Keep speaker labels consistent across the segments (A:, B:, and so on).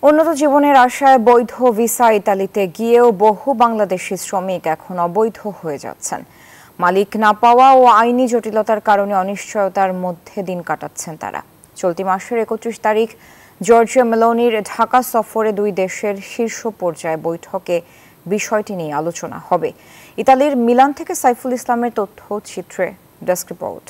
A: উন্নত জীবনের আশায় বৈধ ভিসা ইতালিতে গিয়েও বহু বাংলাদেশি শ্রমিক এখন অবৈধ হয়ে যাচ্ছেন। মালিক না পাওয়া ও আইনি জটিলতার কারণে অনিশ্চয়তার মধ্যে দিন কাটাচ্ছেন তারা। চলতি মাসের 31 তারিখ জর্জিয়া মেলোনির ঢাকা সফরে দুই দেশের শীর্ষ পর্যায়ে বৈঠকে বিষয়টি নিয়ে আলোচনা হবে। ইতালির মিলান থেকে সাইফুল ইসলামের তথ্যচিত্রে ডেস্ক রিপোর্ট।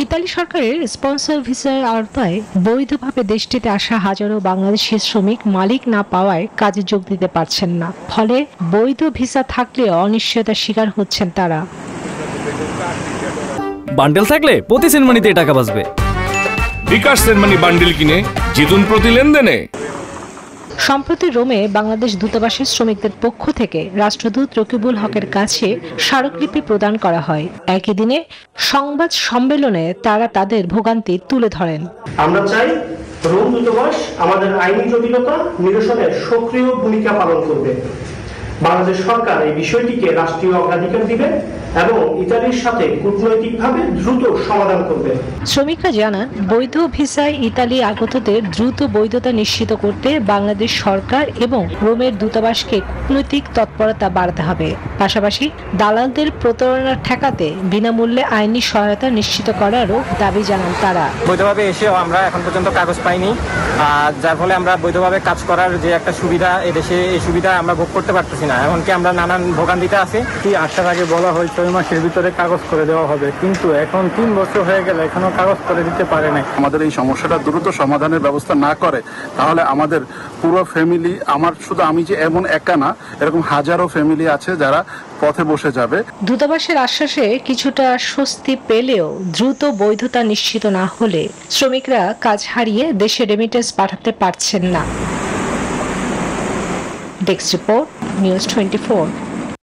B: ইতালি সরকারের স্পন্সর ভিসার আওতায় বৈধভাবে দেশটিতে আসা হাজারো বাংলাদেশি শ্রমিক মালিক না পাওয়ায় কাজে যোগ দিতে পারছেন না। ফলে বৈধ ভিসা থাকলেও অনিশ্চয়তার শিকার হচ্ছেন তারা।
C: বান্ডেল থাকলে প্রতি সেনমানিতে টাকা বাঁচবে।
D: বিকাশ সেনমানি বান্ডেল কিনে জিতুন প্রতি লেনদেনে।
B: সম্প্রতি রোমে বাংলাদেশ দূতাবাসের শ্রমিকদের পক্ষ থেকে রাষ্ট্রদূত রকিবুল হকের কাছে স্মারকলিপি প্রদান করা হয়। একই দিনে সংবাদ সম্মেলনে তারা তাদের ভোগান্তি তুলে ধরেন।
E: আমরা চাই রোম দূতাবাস আমাদের আইনি জটিলতা নিরসনে সক্রিয় ভূমিকা পালন করবে। বাংলাদেশ সরকার এই বিষয়টিকে রাষ্ট্রীয় অগ্রাধিকার দিবে এবং ইতালির সাথে কূটনৈতিকভাবে দ্রুত সমাধান করবে।
B: শ্রমিকরা জানান, বৈধ ভিসায় ইতালি আগতদের দ্রুত বৈধতা নিশ্চিত করতে বাংলাদেশ সরকার এবং রোমের দূতাবাসকে কূটনৈতিক তৎপরতা বাড়াতে হবে। পাশাপাশি দালালদের প্রতারণা ঠেকাতে বিনামূল্যে আইনি সহায়তা নিশ্চিত করারও দাবি জানান তারা।
F: বৈধভাবে এসেও আমরা এখন পর্যন্ত কাগজ পাইনি, যার ফলে আমরা বৈধভাবে কাজ করার যে একটা সুবিধা এদেশে, এই সুবিধা আমরা ভোগ করতে পারতেছি না। এমনকি আমরা নানান ভোগান্তিতে আছি।
G: আসার আগে বলা হয় 6 মাসের ভিতরে কাগজ করে দেওয়া হবে, কিন্তু এখন 3 বছর হয়ে গেল এখনো কাগজ করে দিতে পারে না।
H: আমাদের এই সমস্যাটা দ্রুত সমাধানের ব্যবস্থা না করে তাহলে আমাদের পুরো ফ্যামিলি, আমি যে এমন একা না, এরকম হাজারো ফ্যামিলি আছে যারা পথে বসে যাবে।
B: দূতাবাসের আশ্বাসে কিছুটা স্বস্তি পেলেও দ্রুত বৈধতা নিশ্চিত না হলে শ্রমিকরা কাজ হারিয়ে দেশে রেমিটেন্স পাঠাতে পারছেন না। Desk report, news 24।